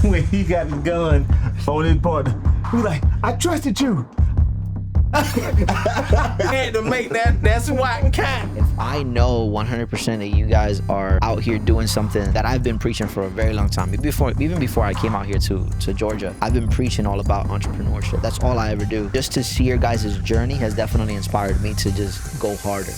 when he got the gun on his partner, he was like, I trusted you. Had to make that SWAT count. If I know 100% that you guys are out here doing something that I've been preaching for a very long time, even before I came out here to Georgia, I've been preaching all about entrepreneurship. That's all I ever do. Just to see your guys' journey has definitely inspired me to just go harder.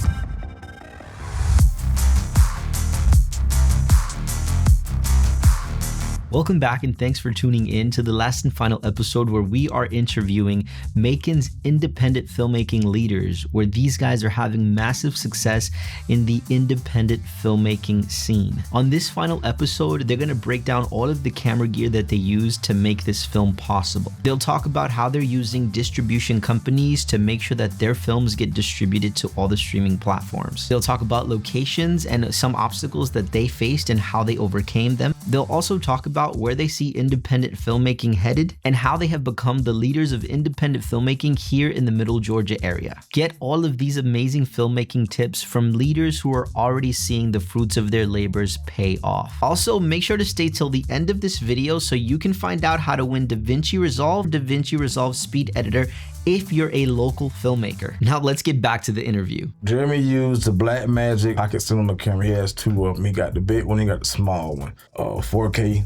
Welcome back and thanks for tuning in to the last and final episode where we are interviewing Macon's independent filmmaking leaders, where these guys are having massive success in the independent filmmaking scene. On this final episode, they're gonna break down all of the camera gear that they use to make this film possible. They'll talk about how they're using distribution companies to make sure that their films get distributed to all the streaming platforms. They'll talk about locations and some obstacles that they faced and how they overcame them. They'll also talk about where they see independent filmmaking headed and how they have become the leaders of independent filmmaking here in the Middle Georgia area. Get all of these amazing filmmaking tips from leaders who are already seeing the fruits of their labors pay off. Also, make sure to stay till the end of this video so you can find out how to win DaVinci Resolve Speed Editor if you're a local filmmaker. Now let's get back to the interview. Jeremy used the Blackmagic pocket cylinder camera. He has two of them. He got the big one, he got the small one. 4K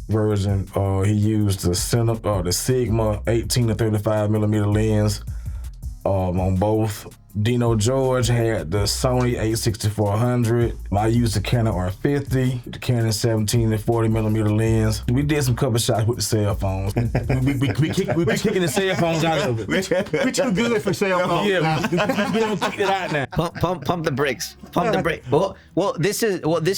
version. He used the Sigma 18 to 35 millimeter lens on both. Dino George had the Sony a6400. I used the Canon R50, the Canon 17 to 40 millimeter lens. We did some cover shots with the cell phones. we be kicking the cell phones out of it. We too good for cell phones. Yeah, we don't kick it out now. Pump the brakes. Pump the brakes. Well, this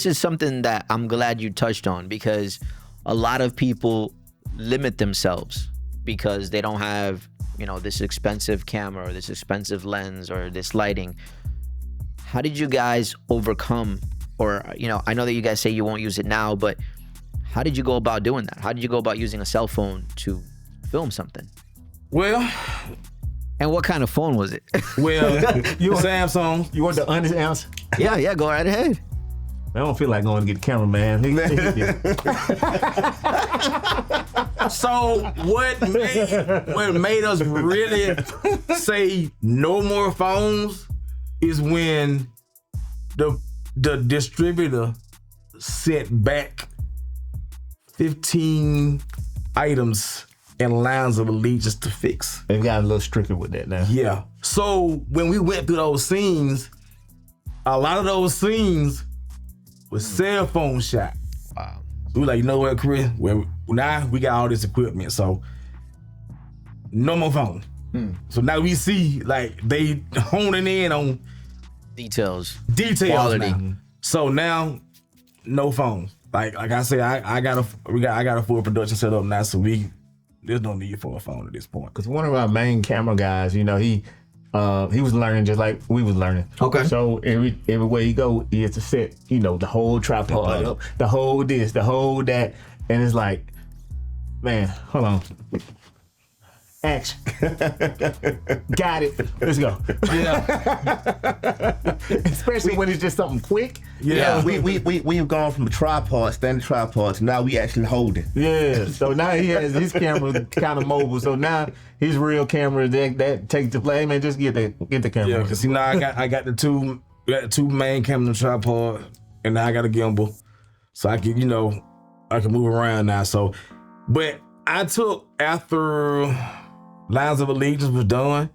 is something that I'm glad you touched on, because a lot of people limit themselves because they don't have, you know, this expensive camera or this expensive lens or this lighting. How did you guys overcome, or, you know, I know that you guys say you won't use it now, but how did you go about doing that? How did you go about using a cell phone to film something? Well, and what kind of phone was it? Well, you want Samsung? You want the honest answer? Yeah, go right ahead. I don't feel like going to get the cameraman. So what made us really say no more phones is when the distributor sent back 15 items and lines of allegiance to fix. They've got a little stricter with that now. Yeah. So when we went through those scenes, a lot of those scenes was cell phone shot. Wow. So we were like, you know what, Chris? Well, now we got all this equipment, so no more phone. So now we see like they honing in on details, quality. Now. So now, no phones. Like I said, I got a full production set up now, so there's no need for a phone at this point. Because one of our main camera guys, you know, he was learning just like we was learning. Okay. So everywhere he go, he has to set, you know, the whole tripod up, the whole this, the whole that, and it's like, man, hold on. Action. Got it. Let's go. Yeah. Especially when it's just something quick. Yeah. We've gone from a tripod, standing tripod, to now we actually hold it. Yeah. So now he has his camera kind of mobile. So now his real camera that takes the play. Hey, man, just get the camera. Yeah, because see now I got the two main cameras on tripod, and now I got a gimbal, so I can move around now. So, but I took after Lines of Allegiance was done,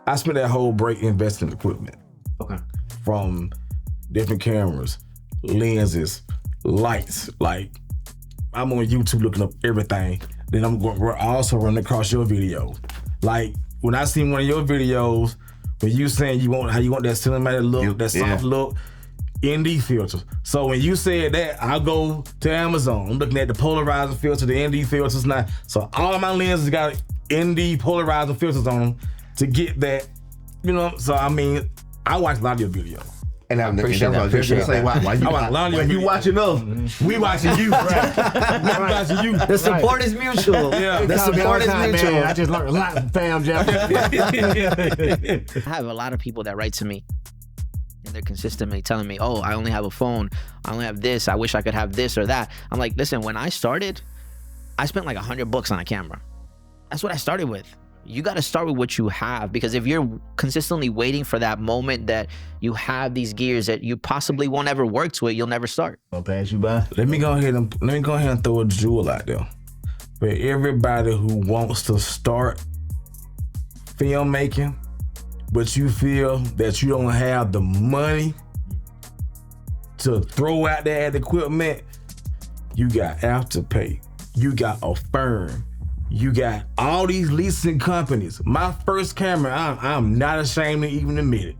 I spent that whole break investing in equipment. Okay. From different cameras, lenses, lights. Like, I'm on YouTube looking up everything. Then I'm also running across your video. Like, when I seen one of your videos, when you saying how you want that cinematic look, that soft look, ND filters. So when you said that, I go to Amazon. I'm looking at the polarizing filter, the ND filters now. So all of my lenses got ND polarizing filters on them to get that, you know. So I mean, I watch a lot of your videos. And I appreciate that. Why you watch a lot of your videos? You watching us? We watching you, right? We watching you. The support is mutual. Yeah. The support is mutual. Man. I just learned a lot from Pam Jeff. I have a lot of people that write to me, and they're consistently telling me, oh, I only have a phone, I only have this, I wish I could have this or that. I'm like, listen, when I started, I spent like $100 on a camera. That's what I started with. You got to start with what you have, because if you're consistently waiting for that moment that you have these gears that you possibly won't ever work to it, you'll never start. I'll pass you by. Let me go ahead and throw a jewel out there for everybody who wants to start filmmaking, but you feel that you don't have the money to throw out that equipment. You got Afterpay. You got a firm. You got all these leasing companies. My first camera, I'm not ashamed to even admit it.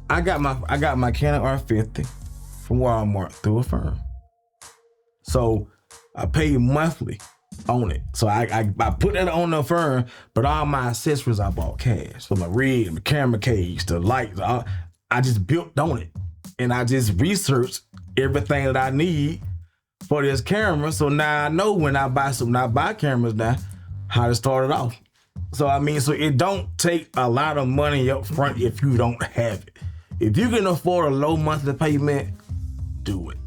I got my Canon R50 from Walmart through a firm. So I pay monthly on it. So I put that on the firm, but all my accessories I bought cash. So my rig, my camera case, the lights, I just built on it. And I just researched everything that I need for this camera, so now I know when I buy cameras now, how to start it off. So I mean, so it don't take a lot of money up front if you don't have it. If you can afford a low monthly payment, do it.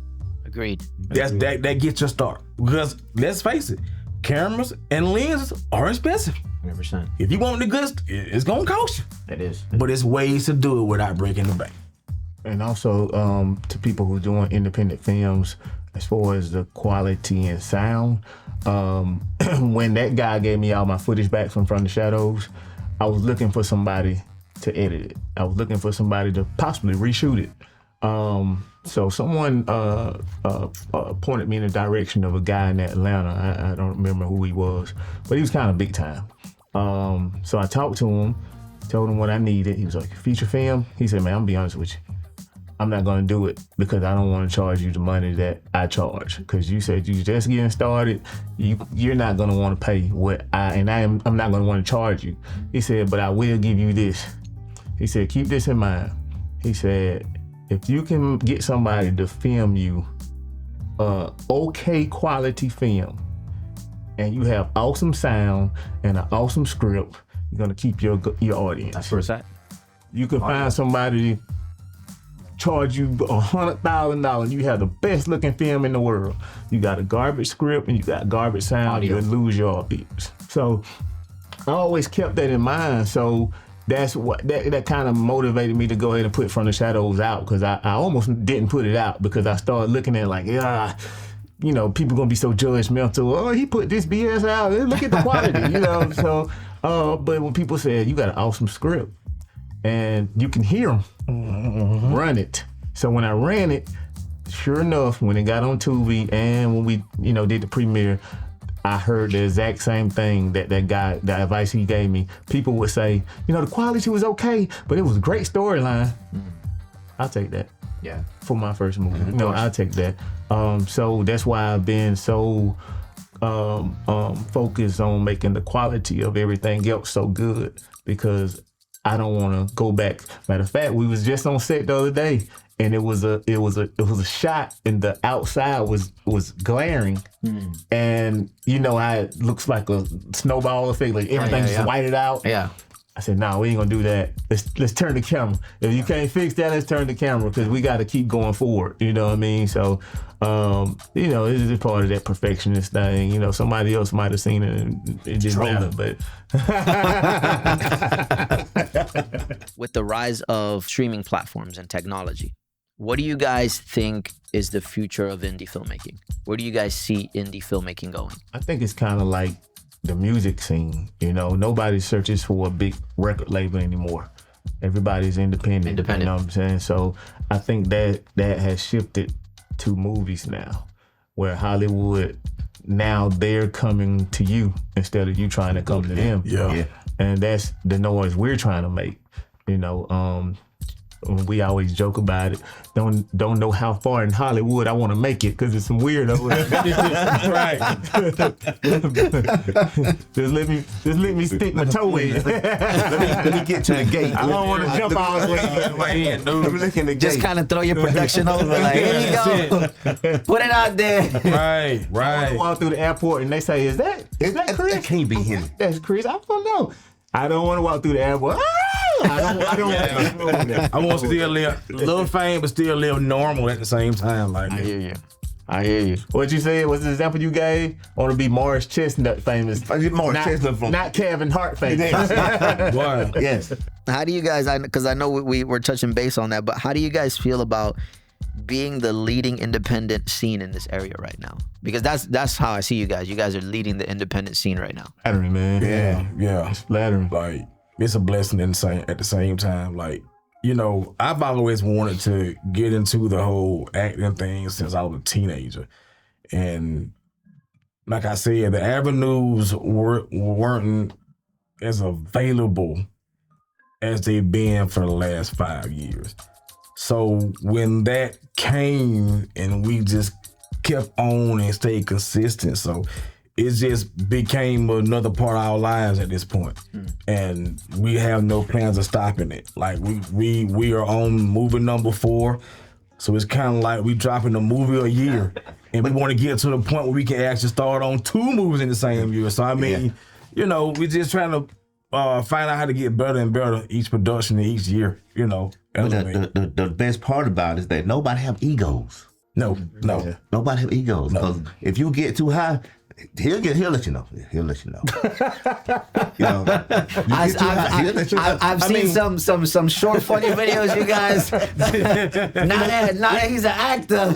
Agreed. That gets your start. Because let's face it, cameras and lenses are expensive. 100%. If you want the goods, it's gonna cost you. It is. But it's ways to do it without breaking the bank. And also to people who are doing independent films, as far as the quality and sound, when that guy gave me all my footage back from the shadows, I was looking for somebody to edit it. I was looking for somebody to possibly reshoot it. So someone pointed me in the direction of a guy in Atlanta. I don't remember who he was, but he was kind of big time. So I talked to him, told him what I needed. He was like, feature film? He said, man, I'm gonna be honest with you. I'm not gonna do it because I don't want to charge you the money that I charge. Because you said you just getting started, you're not gonna want to pay what I'm not gonna want to charge you. He said, but I will give you this. He said, keep this in mind. He said, if you can get somebody to film you okay quality film, and you have awesome sound and an awesome script, you're gonna keep your audience. That's where it's at. You can find somebody charge you $100,000. You have the best looking film in the world. You got a garbage script and you got garbage sound. You lose your audience. So I always kept that in mind. So that's what that kind of motivated me to go ahead and put From the Shadows out, because I almost didn't put it out because I started looking at it like, people gonna be so judgmental. Oh, he put this BS out. Look at the quality, So, but when people said you got an awesome script and you can hear them, run it. So when I ran it, sure enough, when it got on Tubi and when we, did the premiere, I heard the exact same thing that guy, the advice he gave me. People would say, the quality was okay, but it was a great storyline. I'll take that. Yeah. For my first movie. I'll take that. So that's why I've been so focused on making the quality of everything else so good, because I don't want to go back. Matter of fact, we was just on set the other day, and it was a shot, and the outside was glaring, and how it looks like a snowball effect, like everything just whited out. Yeah. I said, no, we ain't gonna do that. Let's turn the camera. If you can't fix that, let's turn the camera, because we got to keep going forward. You know what I mean? So, this is part of that perfectionist thing. Somebody else might have seen it and it didn't matter, but. With the rise of streaming platforms and technology, what do you guys think is the future of indie filmmaking? Where do you guys see indie filmmaking going? I think it's kind of like the music scene. Nobody searches for a big record label anymore. Everybody's independent. You know what I'm saying? So I think that has shifted to movies now, where Hollywood, now they're coming to you instead of you trying to come to them. Yeah. And that's the noise we're trying to make. We always joke about it. Don't know how far in Hollywood I want to make it, because it's some weird over there. Right. just let me stick my toe in. let me get to the gate. I don't want to jump all the way in. Let me look in the gate. Just kind of throw your production over. Like, here you go. Put it out there. Right. I walk through the airport and they say, "Is that Chris?" That can't be him. That's Chris. I don't know. I don't want to walk through the airport. I don't. I want to still live a little fame, but still live normal at the same time. Like, I hear you. I hear you. What you said was the example you gave. I want to be Morris Chestnut famous. Morris Chestnut from not Kevin Hart famous. Wow. Yes. How do you guys, because I know we were touching base on that, but how do you guys feel about being the leading independent scene in this area right now? Because that's how I see you guys. You guys are leading the independent scene right now. Flattering, man. Yeah. It's flattering. Like, it's a blessing at the same time. Like, you know, I've always wanted to get into the whole acting thing since I was a teenager. And like I said, the avenues weren't as available as they've been for the last 5 years. So when that came and we just kept on and stayed consistent, so it just became another part of our lives at this point. And we have no plans of stopping it. Like we are on movie number 4. So it's kind of like we dropping a movie a year. And we want to get to the point where we can actually start on 2 movies in the same year. So I mean, you know, we're just trying to find out how to get better and better each production and each year, you know. The best part about it is that nobody have egos. No. Nobody have egos. Because if you get too high, he'll let you know. He'll let you know. You know, I've seen some short funny videos, you guys. Not that he's an actor.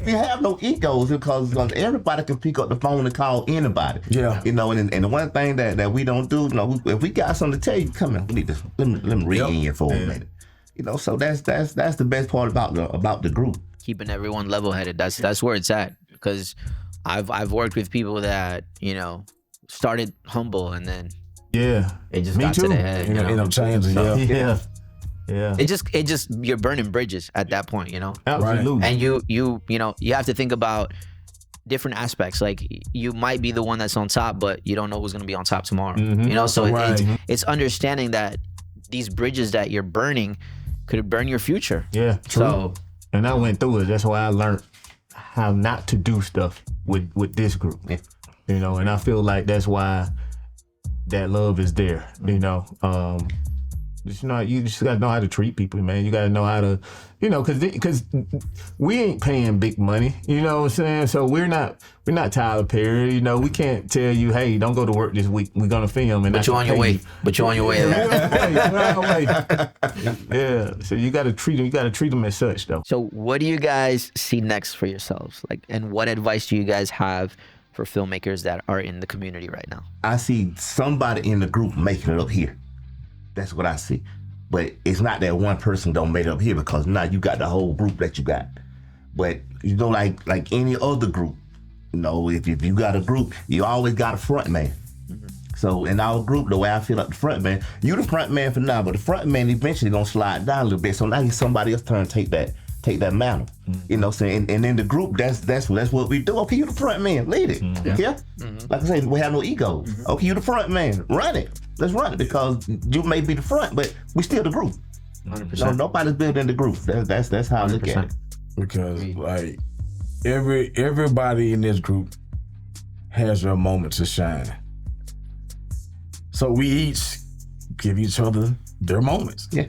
We have no egos because everybody can pick up the phone and call anybody. Yeah. You know, and the one thing that we don't do, you know, if we got something to tell you, come in. We need to let me read in you for a minute. You know, so that's the best part about the group. Keeping everyone level-headed. That's where it's at. Because I've worked with people that, you know, started humble and then it just got to the head. You know, end up changing. Yeah. It just you're burning bridges at that point, you know. Absolutely. And you know, you have to think about different aspects. Like, you might be the one that's on top, but you don't know who's gonna be on top tomorrow. You know, so it's understanding that these bridges that you're burning could burn your future. Yeah, true. So, and I went through it. That's why I learned how not to do stuff with this group. You know, and I feel like that's why that love is there. You know, you just gotta know how to treat people, man. You gotta know how to, you know, because we ain't paying big money. You know what I'm saying? So we're not Tyler Perry. You know, we can't tell you, hey, don't go to work this week. We're gonna film, and but you're on your way. But you're on your way. Yeah. So you gotta treat them. You gotta treat them as such, though. So what do you guys see next for yourselves? Like, and what advice do you guys have for filmmakers that are in the community right now? I see somebody in the group making it up here. That's what I see. But it's not that one person don't make it up here, because now you got the whole group that you got. But you know, like any other group, you know, if you got a group, you always got a front man. So in our group, the way I feel like the front man, you the front man for now, but the front man eventually gonna slide down a little bit. So now it's somebody else's turn to take that mantle. You know what I'm saying? And in the group, that's what we do. Okay, you the front man, lead it. Yeah? Like I said, we have no egos. Okay, you the front man, run it. Let's run it, because you may be the front, but we still the group. 100%. No, nobody's building the group. That's how I look at it. Because like everybody in this group has their moment to shine. So we each give each other their moments. Yeah.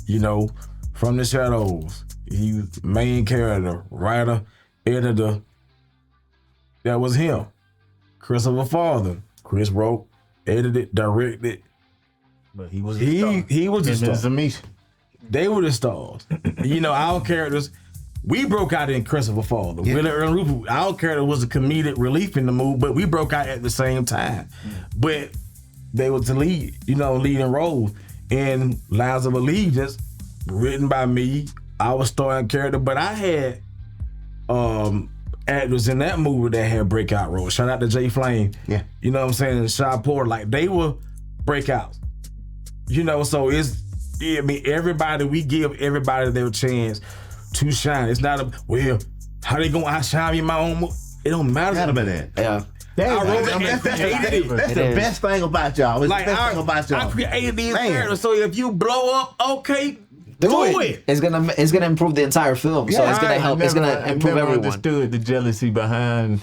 You know, from the shadows, he main character, writer, editor. That was him. Christopher Father. Chris wrote, edited, directed. But he was the star. He was the star. Me. They were the stars. You know, our characters, we broke out in Christopher Father. Willie Earl Rupert, our character was a comedic relief in the movie, but we broke out at the same time. But they were to lead, you know, leading roles. In Lines of Allegiance, written by me, I was starring character, but I had actors in that movie that had breakout roles. Shout out to Jay Flame. Yeah. You know what I'm saying? And Shaw Porter, like, they were breakouts. You know, so I mean, everybody, we give everybody their chance to shine. It's not how they gonna outshine me in my own movie? It don't matter. That's that. Yeah. That's the best thing about y'all. It's Like, the best thing about y'all. I created these characters, so if you blow up, okay, do it. It's gonna improve the entire film. So it's gonna help. It's gonna improve I never everyone. understood the jealousy behind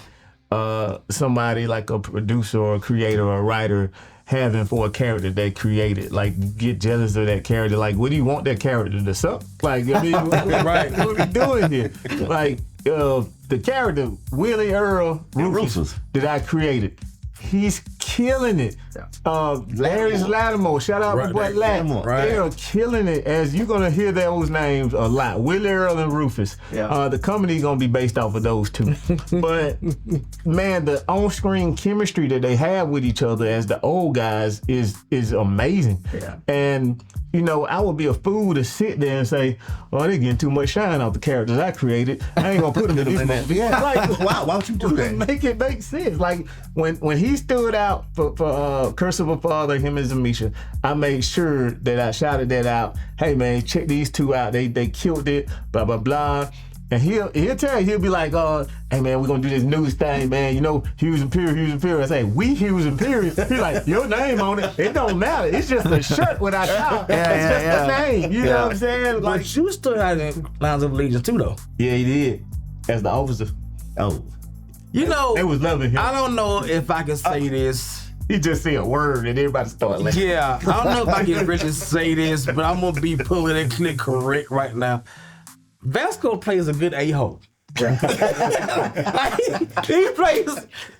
somebody like a producer or a creator or a writer having for a character they created. Like, get jealous of that character. Like, what do you want that character to suck? Like, I mean, right? What are we doing here? Like, the character Willie Earl Rufus that I created, he's killing it. Darius Lattimore, shout out to boy Lattimore. They are killing it, as you're gonna hear those names a lot. Willie Earl and Rufus. The company gonna be based off of those two. But man, the on-screen chemistry that they have with each other as the old guys is amazing. And you know, I would be a fool to sit there and say, "Oh, they're getting too much shine off the characters I created. I ain't gonna put them in this movie." Like, why would you do that? Make it make sense. Like when he stood out for Curse of a Father, him and Zamisha, I made sure that I shouted that out. Hey man, check these two out. They killed it. Blah blah blah. And he'll tell you, he'll be like, hey man, we're gonna do this news thing, man. You know, Hughes Imperial. I say, we Hughes Imperial. He's like, your name on it. It don't matter. It's just a shirt without y'all. It's just a name. You know what I'm saying? Like, but you still had the Lines of Allegiance too, though. Yeah, he did. As the officer. Oh. You know, they was loving him. I don't know if I can say this. He just said a word and everybody started laughing. Yeah, I don't know if I can really say this, but I'm gonna be politically correct right now. Vasco plays a good a-hole. Like, he plays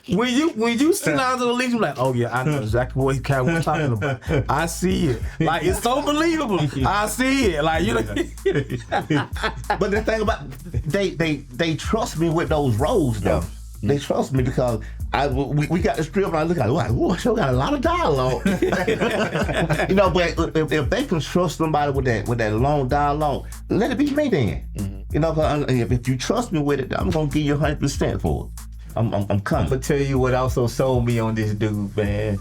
when you see Lines of Allegiance, you're like, oh yeah, I know exactly what he's talking about. I see it. Like, it's so believable. I see it. Like, you know. But the thing about they trust me with those roles though. They trust me because we got the script and I look at it like, whoa, show got a lot of dialogue. You know, but if they can trust somebody with that long dialogue, let it be me then. You know, if you trust me with it, I'm gonna give you 100% for it. I'm coming. I'm gonna tell you what also sold me on this dude, man.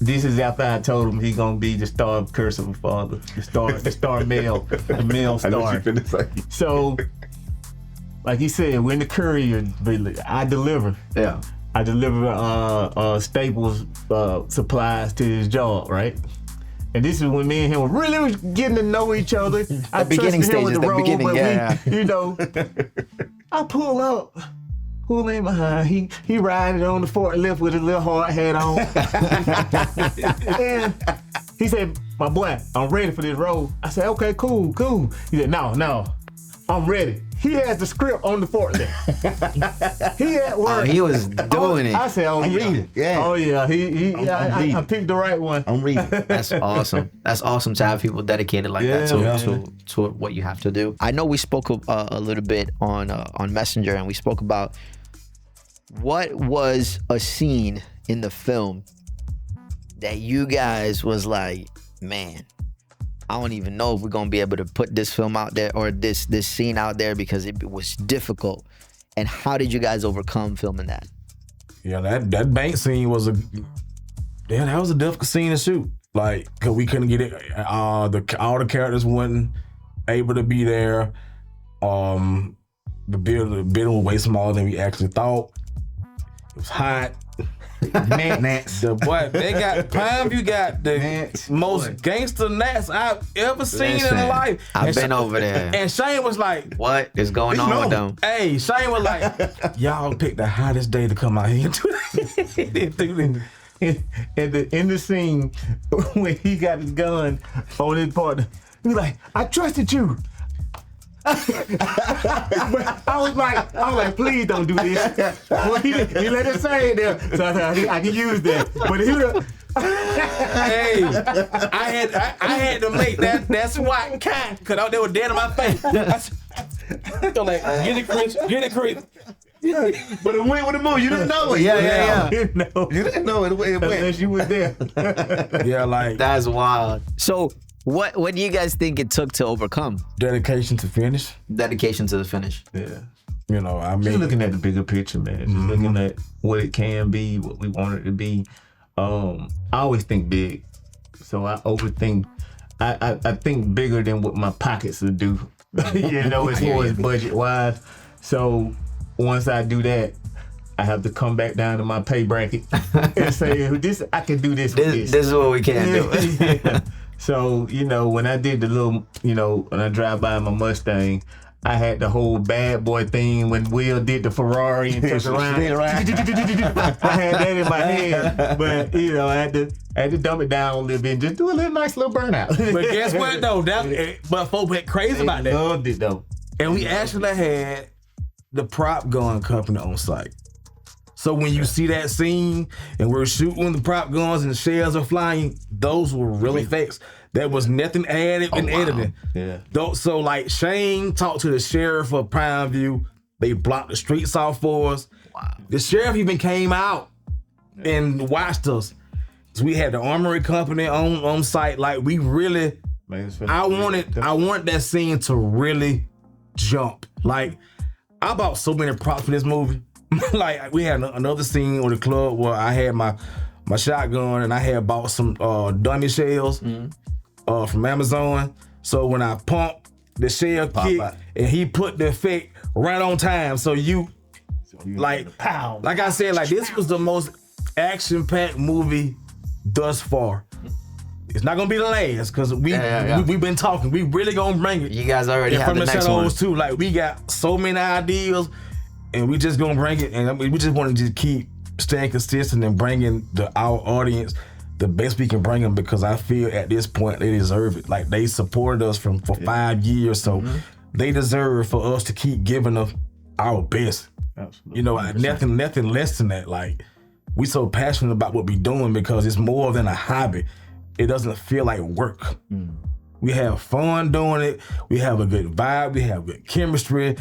This is after I told him he gonna be the star of Curse of a Father, the star male, the male star. I know what you're finna say. So, like he said, we're in the courier. I deliver. Yeah. I deliver Staples supplies to his job, right? And this is when me and him were really getting to know each other. I beginning trusted him with stages, the role, beginning, but yeah. you know, I pull in behind. He riding on the forklift with his little hard hat on. And he said, "My boy, I'm ready for this role." I said, "Okay, cool." He said, No, I'm ready." He has the script on the forklift. He at work. Oh, he was doing it. I said, "Oh, I'm yeah. reading. Yeah. Oh yeah, I picked the right one." I'm reading. That's awesome. That's awesome to have people dedicated like that to what you have to do. I know we spoke a little bit on Messenger, and we spoke about what was a scene in the film that you guys was like, man, I don't even know if we're gonna be able to put this film out there or this scene out there because it was difficult. And how did you guys overcome filming that? Yeah, that bank scene was that was a difficult scene to shoot. Like, cause we couldn't get it. All the characters weren't able to be there. The building was way smaller than we actually thought. It was hot. Gnats. They got Pineview got the most gangster gnats I've ever seen in life. I've been over there. And Shane was like, what is going on with them? Hey, Shane was like, y'all picked the hottest day to come out here and do this. In the scene when he got his gun on his partner, he was like, "I trusted you." But I was like, please don't do this. Well, he let it say it there, so I can use that. But he would have. Hey, I had to make that SWAT kind because they were dead in my face. So like, get it, Chris. But it went with the move. You didn't know it. Yeah. You didn't know it went. Unless you was there. Yeah, like that's wild. So what do you guys think it took to overcome? Dedication to finish. Dedication to the finish. Yeah. You know, I mean, just looking at the bigger picture, man. Just looking at what it can be, what we want it to be. I always think big, so I overthink. I think bigger than what my pockets would do. You know, as far as budget wise. So once I do that, I have to come back down to my pay bracket and say, "This I can do this." This is what we can do. Yeah. So, you know, when I did the little, you know, when I drive by my Mustang, I had the whole bad boy thing when Will did the Ferrari and took around. I had that in my head, but you know, I had to dumb it down a little bit and just do a little nice little burnout. But guess what though? But folks went crazy about that. Loved it though. And we actually had the prop gun company on site. So when you see that scene and we're shooting the prop guns and the shells are flying, those were real effects. There was nothing added in editing. Yeah. So like Shane talked to the sheriff of Prime View. They blocked the streets off for us. Wow. The sheriff even came out and watched us. So we had the armory company on site. Like we really, I wanted that scene to really jump. Like I bought so many props for this movie. Like we had another scene with the club where I had my shotgun and I had bought some dummy shells from Amazon. So when I pumped, the shell kicked and he put the effect right on time. So you like I said, like this was the most action-packed movie thus far. It's not gonna be the last because we've been talking. We really gonna bring it. You guys already have the next one too. Like we got so many ideas. And we just gonna bring it, and we just want to just keep staying consistent and bringing our audience the best we can bring them, because I feel at this point they deserve it. Like they supported us for 5 years, so they deserve for us to keep giving them our best. Absolutely. You know, nothing less than that. Like we so passionate about what we doing because it's more than a hobby. It doesn't feel like work. We have fun doing it. We have a good vibe. We have good chemistry.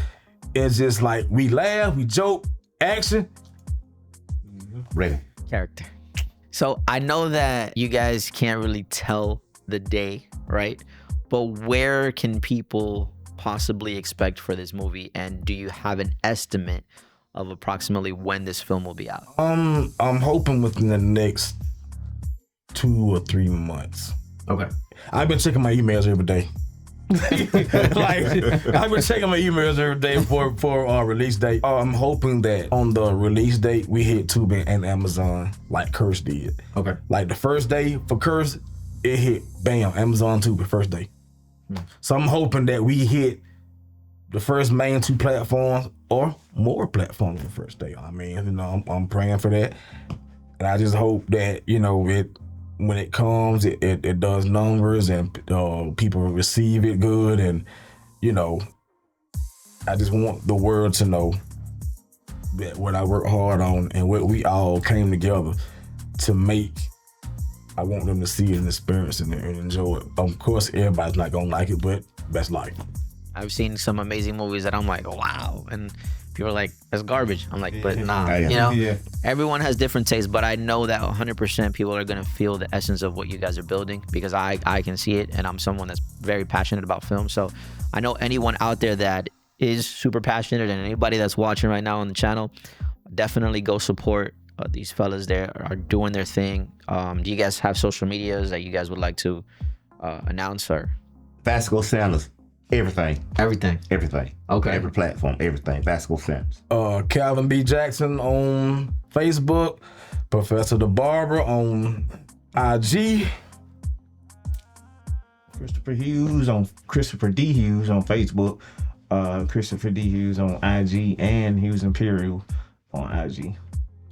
It's just like we laugh, we joke, action. Ready. Character. So I know that you guys can't really tell the day, right? But where can people possibly expect for this movie? And do you have an estimate of approximately when this film will be out? I'm hoping within the next 2 or 3 months. Okay. I've been checking my emails every day. Like I've been checking my emails every day for our release date. I'm hoping that on the release date we hit Tubi and Amazon like Curse did. Okay. Like the first day for Curse, it hit bam, Amazon Tubi first day. So I'm hoping that we hit the first main 2 platforms or more platforms the first day. I mean, you know, I'm praying for that, and I just hope that when it comes, it does numbers and people receive it good, and I just want the world to know that what I work hard on and what we all came together to make. I want them to see it and experience it and enjoy it. Of course, everybody's not gonna like it, but that's life. I've seen some amazing movies that I'm like, wow, and people are like, that's garbage. I'm like, but nah, everyone has different tastes, but I know that 100% people are gonna feel the essence of what you guys are building, because I can see it, and I'm someone that's very passionate about film. So I know anyone out there that is super passionate, and anybody that's watching right now on the channel, definitely go support these fellas. They are doing their thing. Do you guys have social medias that you guys would like to announce? Or Vasco Sanders. Everything. Okay. Every platform, everything. Vasco Sanders. Calvin B. Jackson on Facebook. Professor the Barber on IG. Christopher D. Hughes on Facebook. Christopher D. Hughes on IG, and Hughes Imperial on IG.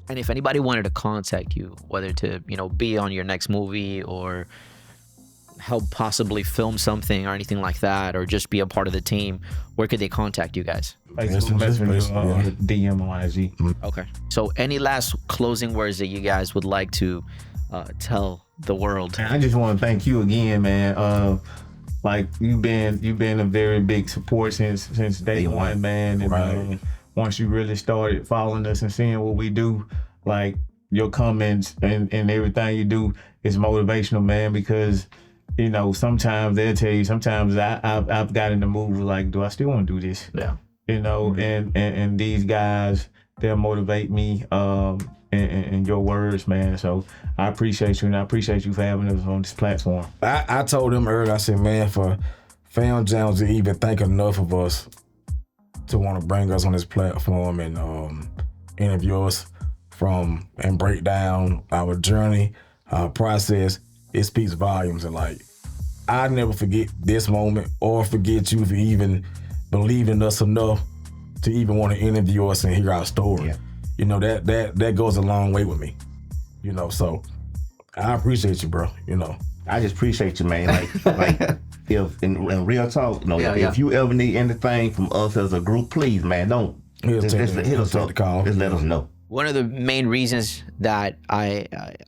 And if anybody wanted to contact you, whether to be on your next movie or help possibly film something or anything like that, or just be a part of the team, where could they contact you guys? Facebook Messenger, DM on IG. Okay. So any last closing words that you guys would like to tell the world? I just want to thank you again, man. Like you've been a very big support since day one, man. And once you really started following us and seeing what we do, like your comments and everything you do is motivational, man, because sometimes they'll tell you, sometimes I've got in the mood like, do I still want to do this? Yeah. And these guys, they'll motivate me in your words, man. So I appreciate you, and I appreciate you for having us on this platform. I told them earlier, I said, man, for Film Jams to even think enough of us to want to bring us on this platform and interview us and break down our journey, our process, it speaks volumes. And like, I never forget this moment or forget you for even believing us enough to even want to interview us and hear our story. Yeah. That goes a long way with me. So I appreciate you, bro. I just appreciate you, man. Like if in real talk, if you ever need anything from us as a group, please, man, don't He'll Just take the call. Just let us know. One of the main reasons that I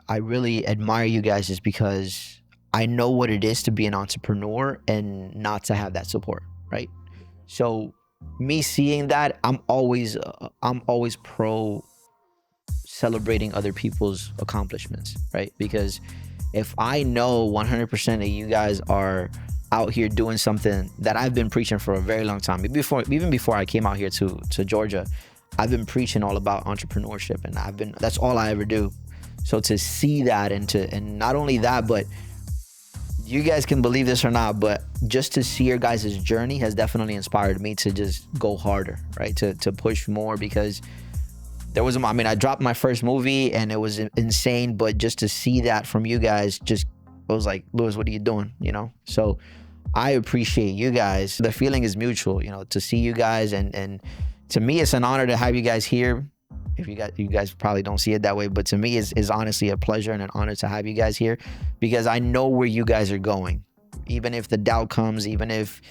really admire you guys is because I know what it is to be an entrepreneur and not to have that support, right? So me seeing that, I'm always pro celebrating other people's accomplishments, right? Because if I know 100% that you guys are out here doing something that I've been preaching for a very long time, even before I came out here to Georgia, I've been preaching all about entrepreneurship, and that's all I ever do. So to see that, and not only that, but you guys can believe this or not, but just to see your guys' journey has definitely inspired me to just go harder, right? To push more, because there was I dropped my first movie and it was insane, but just to see that from you guys, I was like, Lewis, what are you doing? So I appreciate you guys. The feeling is mutual, to see you guys, and to me, it's an honor to have you guys here. If you guys probably don't see it that way, but to me, is honestly a pleasure and an honor to have you guys here, because I know where you guys are going. Even if the doubt comes, even if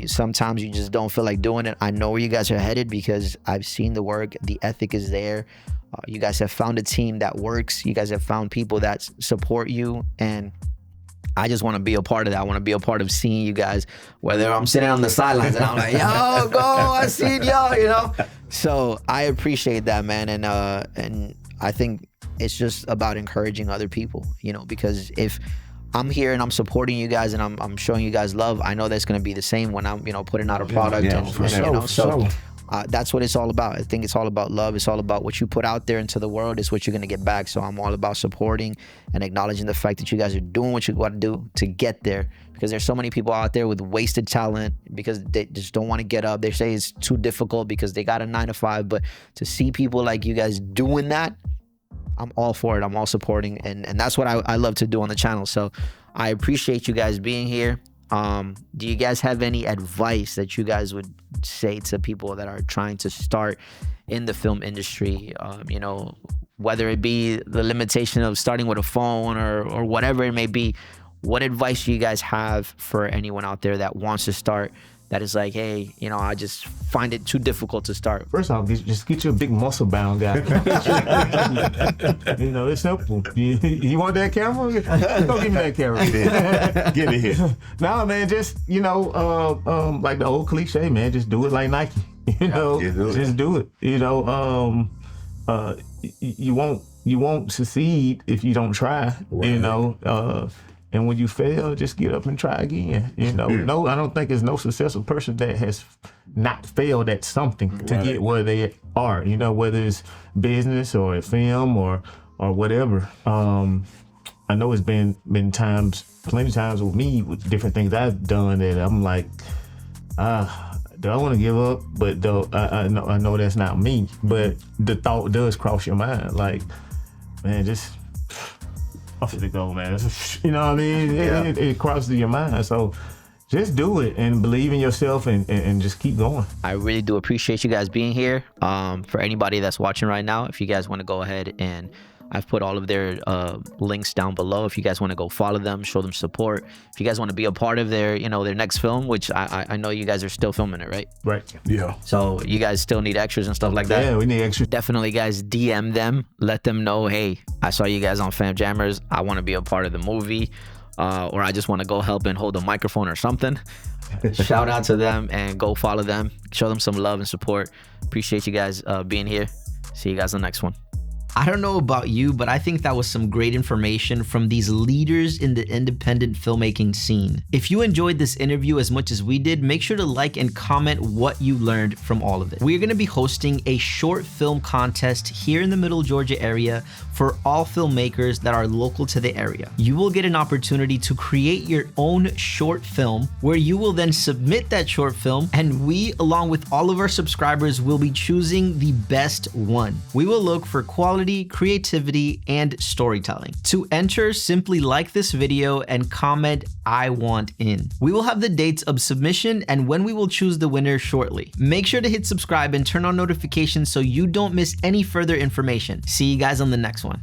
sometimes you just don't feel like doing it, I know where you guys are headed because I've seen the work. The ethic is there. You guys have found a team that works. You guys have found people that support you, and I just want to be a part of that. I want to be a part of seeing you guys, whether I'm sitting on the sidelines and I'm like, yo, go, I seen y'all, So I appreciate that, man. And I think it's just about encouraging other people, because if I'm here and I'm supporting you guys and I'm showing you guys love, I know that's going to be the same when I'm, putting out a product. That's what it's all about. I think it's all about love. It's all about what you put out there into the world is what you're going to get back. So I'm all about supporting and acknowledging the fact that you guys are doing what you got to do to get there, because there's so many people out there with wasted talent because they just don't want to get up. They say it's too difficult because they got a 9-to-5, but to see people like you guys doing that, I'm all for it. I'm all supporting, and that's what I love to do on the channel. So I appreciate you guys being here. Do you guys have any advice that you guys would say to people that are trying to start in the film industry? Whether it be the limitation of starting with a phone or whatever it may be, what advice do you guys have for anyone out there that wants to start, that is like, hey, I just find it too difficult to start? First off, just get you a big muscle bound guy. It's simple. You want that camera? Go give me that camera. Get it here. No, man, just, like the old cliche, man, just do it like Nike. Just do it. You won't succeed if you don't try, right. And when you fail, just get up and try again. No, I don't think there's no successful person that has not failed at something to get where they are. Whether it's business or film or whatever. I know it's been plenty times with me with different things I've done that I'm like, do I want to give up? But though I know that's not me. But the thought does cross your mind, like, man, just. I'm finna go, man. You know what I mean? Yeah. It crosses your mind. So just do it and believe in yourself and just keep going. I really do appreciate you guys being here. For anybody that's watching right now, if you guys want to go ahead, and I've put all of their links down below. If you guys want to go follow them, show them support. If you guys want to be a part of their, their next film, which I know you guys are still filming it, right? Right. Yeah. So you guys still need extras and stuff like that? Yeah, we need extras. Definitely, guys, DM them. Let them know, hey, I saw you guys on Fam Jammers. I want to be a part of the movie, or I just want to go help and hold a microphone or something. Shout out to them and go follow them. Show them some love and support. Appreciate you guys being here. See you guys on the next one. I don't know about you, but I think that was some great information from these leaders in the independent filmmaking scene. If you enjoyed this interview as much as we did, make sure to like and comment what you learned from all of it. We're going to be hosting a short film contest here in the Middle Georgia area for all filmmakers that are local to the area. You will get an opportunity to create your own short film, where you will then submit that short film, and we, along with all of our subscribers, will be choosing the best one. We will look for quality, creativity, and storytelling. To enter, simply like this video and comment "I want in." We will have the dates of submission and when we will choose the winner shortly. Make sure to hit subscribe and turn on notifications so you don't miss any further information. See you guys on the next one.